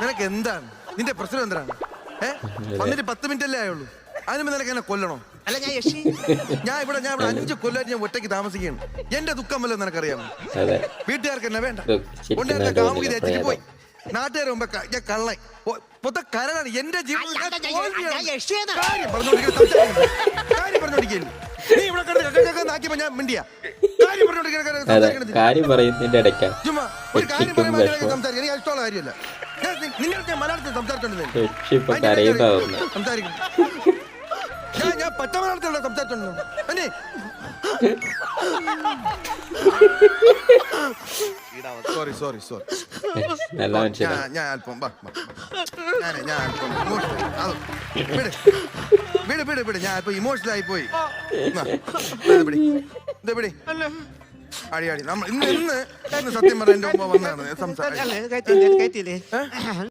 നിനക്ക് എന്താണ് നിന്റെ പ്രശ്നം എന്താണ്? വന്നിട്ട് 10 മിനിറ്റ് അല്ലേ ആയുള്ളൂ, അതിന് നിനക്ക് എന്നെ കൊല്ലണോ? അല്ല ഞാൻ ഇവിടെ 5 കൊല്ലമായിട്ട് ഞാൻ ഒറ്റയ്ക്ക് താമസിക്കുകയാണ്. എന്റെ ദുഃഖം വല്ലതും നിനക്കറിയാമോ? വീട്ടുകാർക്ക് എന്നെ വേണ്ട, കൊണ്ടുവരുന്ന കാമുകി തെറ്റിച്ച് പോയി. നാട്ടുകാർ മുമ്പ് ഞാൻ കള്ളൻ പൊത്ത കരടാണ് എന്റെ ജീവിതം. കാര്യം പറഞ്ഞോണ്ടിരിക്കുന്നു നീ ഇവിടെ നാക്കിയപ്പോ ഞാൻ മിണ്ടിയ കാര്യം പറയുന്നതിന്റെ ഇടയ്ക്ക് ചുമ്മാ ഒരു കാര്യം പറയുമ്പോൾ സംസാരിക്കാൻ എനിക്ക് ഇഷ്ടമുള്ള കാര്യമല്ല. നിങ്ങൾക്ക് ഞാൻ മലയാളത്തിൽ സംസാരിക്കും. ഞാൻ പച്ച മലയാളത്തിലുള്ള സംസാരിച്ചോണ്ടോ അല്ലേ? സോറി നല്ല മനുഷ്യനാ. ഞാൻ അല്പം വിട് ഞാൻ അല്പം ഇമോഷണൽ ആയി പോയി. അടി നമ്മൾ ഇന്ന് സത്യം പറഞ്ഞ എന്റെ മുമ്പ് വന്നാണ് സംസാരിക്കാൻ.